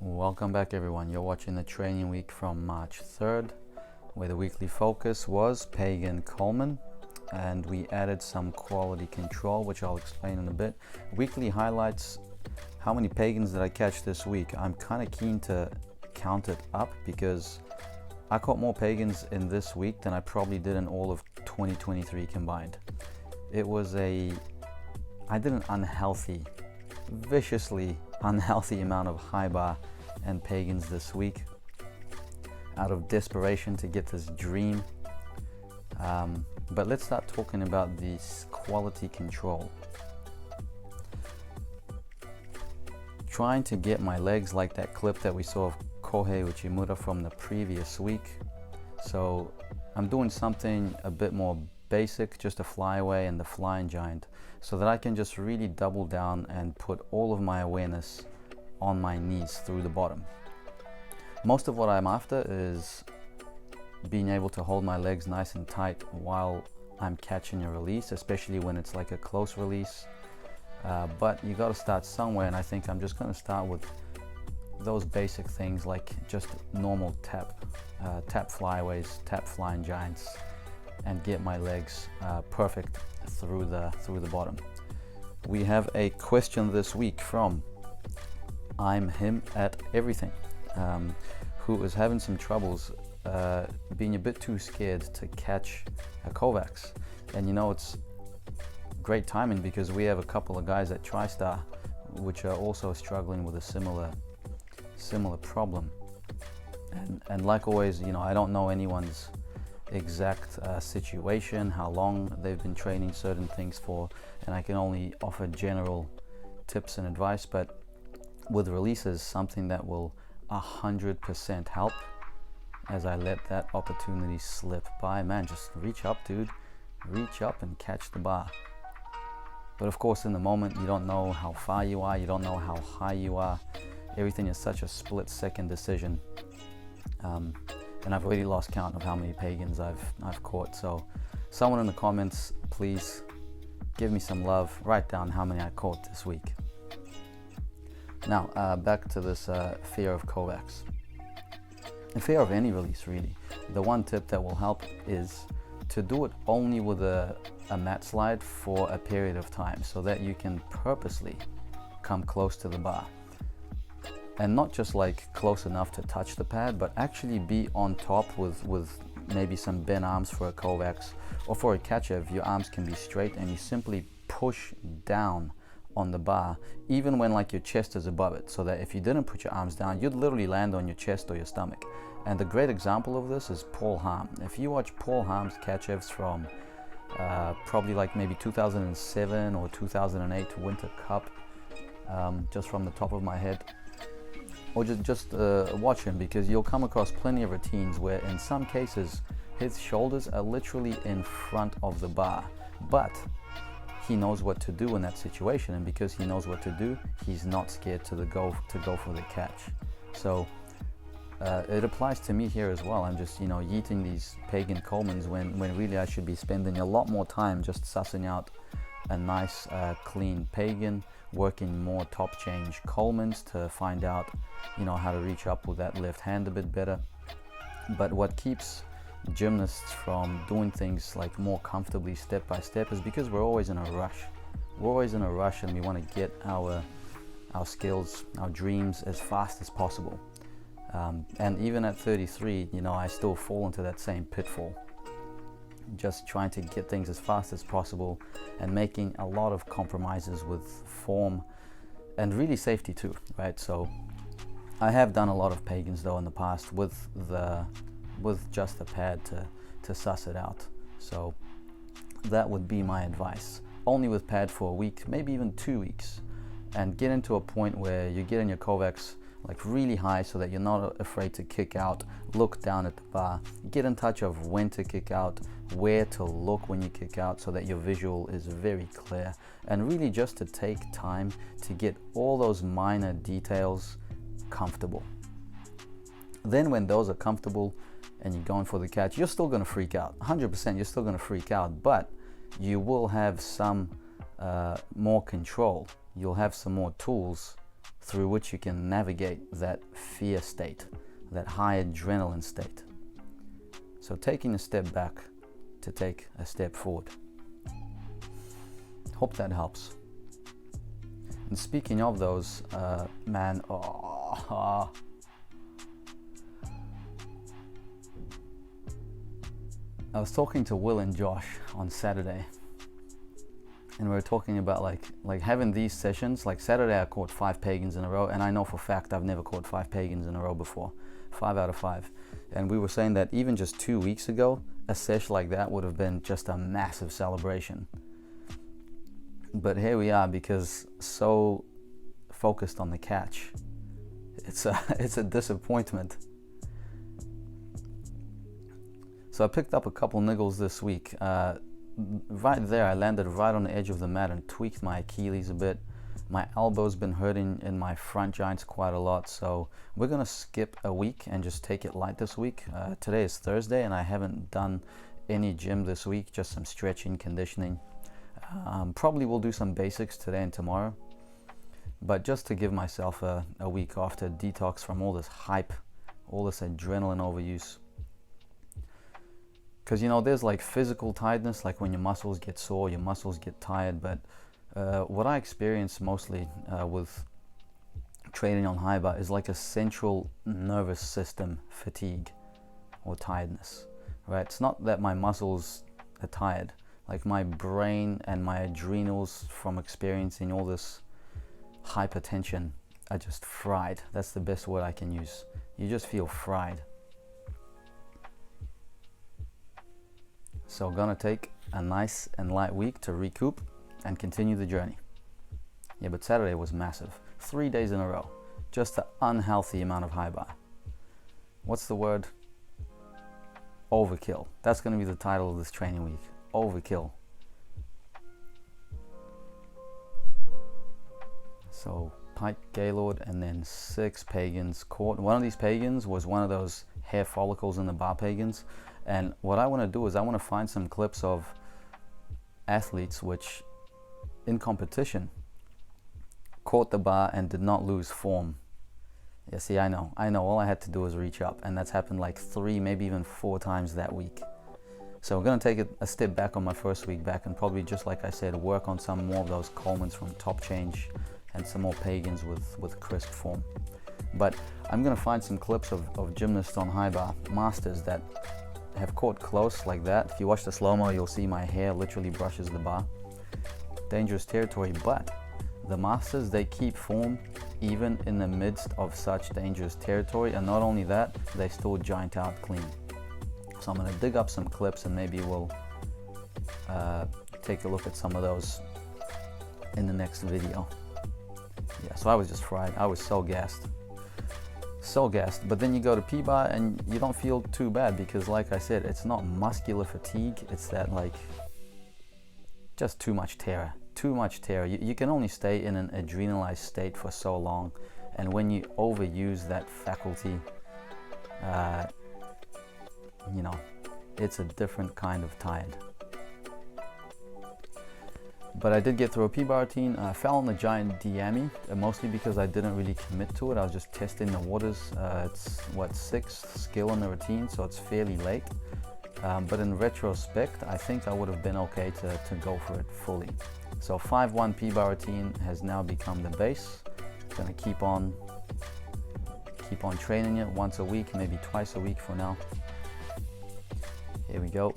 Welcome back everyone. You're watching the training week from March 3rd, where the weekly focus was Pagan Coleman, and we added some quality control, which I'll explain in a bit. Weekly highlights: how many Pagans did I catch this week? I'm kind of keen to count it up because I caught more Pagans in this week than I probably did in all of 2023 combined. I did an viciously unhealthy amount of high bar and Pagans this week out of desperation to get this dream. But let's start talking about this quality control. Trying to get my legs like that clip that we saw of Kohei Uchimura from the previous week. So I'm doing something a bit more basic, just a flyaway and the flying giant, so that I can just really double down and put all of my awareness on my knees through the bottom. Most of what I'm after is being able to hold my legs nice and tight while I'm catching a release, especially when it's like a close release. But you got to start somewhere, and I think I'm just going to start with those basic things like just normal tap flyaways, tap flying giants, and get my legs perfect through the bottom. We have a question this week from I'm him at everything, who is having some troubles being a bit too scared to catch a Kovacs. And you know, it's great timing because we have a couple of guys at TriStar which are also struggling with a similar problem. And like always, you know, I don't know anyone's exact situation, how long they've been training certain things for, and I can only offer general tips and advice. But with releases, something that will 100% help, as I let that opportunity slip by, man, just reach up, dude. Reach up and catch the bar. But of course, in the moment, you don't know how far you are, you don't know how high you are. Everything is such a split-second decision. And I've already lost count of how many Pagans I've caught. So someone in the comments, please give me some love. Write down how many I caught this week. Now, back to this fear of Kovacs. The fear of any release, really. The one tip that will help is to do it only with a mat slide for a period of time, so that you can purposely come close to the bar. And not just like close enough to touch the pad, but actually be on top with maybe some bent arms for a Kovacs, or for a catcher, if your arms can be straight and you simply push down on the bar, even when like your chest is above it, so that if you didn't put your arms down, you'd literally land on your chest or your stomach. And the great example of this is Paul Harm. If you watch Paul Harm's catch-evs from probably like maybe 2007 or 2008 Winter Cup, just from the top of my head, or just watch him, because you'll come across plenty of routines where in some cases his shoulders are literally in front of the bar, but he knows what to do in that situation, and because he knows what to do, he's not scared to go for the catch. So it applies to me here as well. I'm just, you know, yeeting these Pagan Colemans when really I should be spending a lot more time just sussing out a nice clean Pagan, working more top change Colemans to find out, you know, how to reach up with that left hand a bit better. But what keeps gymnasts from doing things like more comfortably step by step is because we're always in a rush. We're always in a rush, and we want to get our skills, our dreams as fast as possible. And even at 33, you know, I still fall into that same pitfall. Just trying to get things as fast as possible and making a lot of compromises with form and really safety too, right? So I have done a lot of Pagans though in the past with just the pad to suss it out. So that would be my advice. Only with pad for a week, maybe even 2 weeks, and get into a point where you get in your Kovacs like really high, so that you're not afraid to kick out, look down at the bar, get in touch of when to kick out, where to look when you kick out, so that your visual is very clear, and really just to take time to get all those minor details comfortable. Then when those are comfortable and you're going for the catch, you're still going to freak out. 100% you're still going to freak out, but you will have some more control. You'll have some more tools through which you can navigate that fear state, that high adrenaline state. So taking a step back to take a step forward. Hope that helps. And speaking of those, man, I was talking to Will and Josh on Saturday, and we were talking about like having these sessions. Like Saturday I caught 5 pagans in a row, and I know for a fact I've never caught 5 pagans in a row before. 5 out of 5. And we were saying that even just 2 weeks ago, a sesh like that would have been just a massive celebration. But here we are, because so focused on the catch, it's a disappointment. So I picked up a couple niggles this week. Right there, I landed right on the edge of the mat and tweaked my Achilles a bit. My elbow's been hurting in my front joints quite a lot, so we're gonna skip a week and just take it light this week. Today is Thursday, and I haven't done any gym this week, just some stretching, conditioning. Probably will do some basics today and tomorrow, but just to give myself a week off to detox from all this hype, all this adrenaline overuse. Because there's like physical tiredness, like when your muscles get sore, your muscles get tired, but what I experience mostly with training on high bar is like a central nervous system fatigue or tiredness, right? It's not that my muscles are tired, like my brain and my adrenals from experiencing all this hypertension are just fried. That's the best word I can use. You just feel fried. So gonna take a nice and light week to recoup and continue the journey. Yeah, but Saturday was massive. 3 days in a row. Just an unhealthy amount of high bar. What's the word? Overkill. That's gonna be the title of this training week. Overkill. So pike, gaylord, and then 6 pagans caught. One of these pagans was one of those hair follicles in the bar pagans. And what I want to do is I want to find some clips of athletes which in competition caught the bar and did not lose form. Yeah, see, I know all I had to do was reach up, and that's happened like 3, maybe even 4 times that week. So I'm going to take a step back on my first week back, and probably, just like I said, work on some more of those Colemans from top change and some more pagans with crisp form. But I'm going to find some clips of gymnasts on high bar, masters, that have caught close like that. If you watch the slow-mo, you'll see my hair literally brushes the bar. Dangerous territory, but the masters, they keep form even in the midst of such dangerous territory, and not only that, they still giant out clean. So I'm going to dig up some clips, and maybe we'll take a look at some of those in the next video. Yeah, so I was just fried. I was so gassed. But then you go to P-bar and you don't feel too bad, because like I said, it's not muscular fatigue, it's that like just too much terror. You can only stay in an adrenalized state for so long, and when you overuse that faculty, it's a different kind of tired. But I did get through a P-bar routine. I fell on the giant Diami, mostly because I didn't really commit to it. I was just testing the waters. It's 6th skill in the routine, so it's fairly late. But in retrospect, I think I would have been okay to go for it fully. So 5-1 P-bar routine has now become the base. Gonna keep on training it once a week, maybe twice a week for now. Here we go.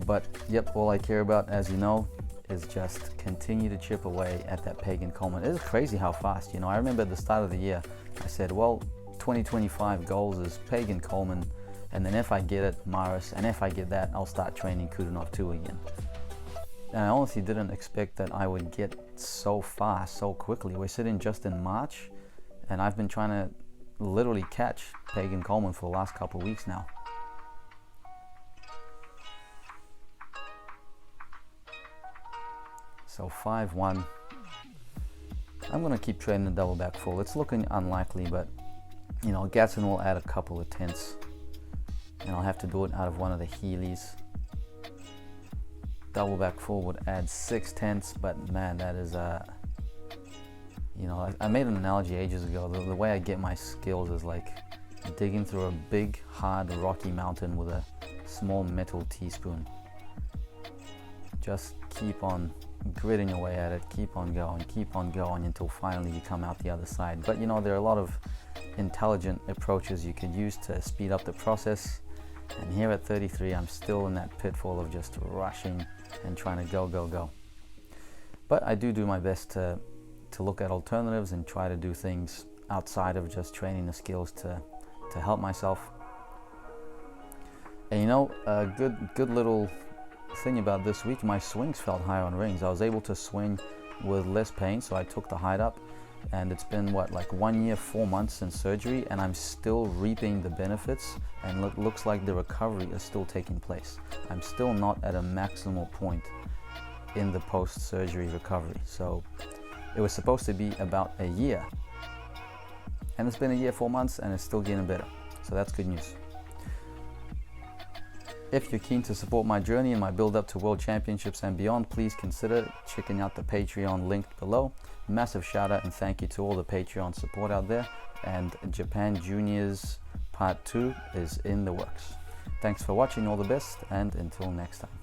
But yep, all I care about, as you know, is just continue to chip away at that pagan Coleman. It is crazy how fast, I remember at the start of the year, I said, well, 2025 goals is pagan Coleman, and then if I get it, Maris, and if I get that, I'll start training Kudinov 2 again. And I honestly didn't expect that I would get so fast, so quickly. We're sitting just in March, and I've been trying to literally catch pagan Coleman for the last couple of weeks now. So 5-1. I'm going to keep training the double back full. It's looking unlikely, but Gatson will add a couple of tenths, and I'll have to do it out of one of the Heelys. Double back full would add 6 tenths, but man, that is You know, I made an analogy ages ago. The way I get my skills is like digging through a big, hard, rocky mountain with a small metal teaspoon. Just keep on gritting away at it, keep on going until finally you come out the other side. But you know, there are a lot of intelligent approaches you could use to speed up the process. And here at 33, I'm still in that pitfall of just rushing and trying to go. But I do my best to look at alternatives and try to do things outside of just training the skills to help myself. And you know, a good little thing about this week, my swings felt higher on rings. I was able to swing with less pain, so I took the height up, and it's been like 1 year, 4 months since surgery, and I'm still reaping the benefits, and it looks like the recovery is still taking place. I'm still not at a maximal point in the post-surgery recovery. So it was supposed to be about a year, and it's been a year, 4 months, and it's still getting better. So that's good news. If you're keen to support my journey and my build up to World Championships and beyond, please consider checking out the Patreon linked below. Massive shout out and thank you to all the Patreon support out there. And Japan Juniors Part 2 is in the works. Thanks for watching, all the best, and until next time.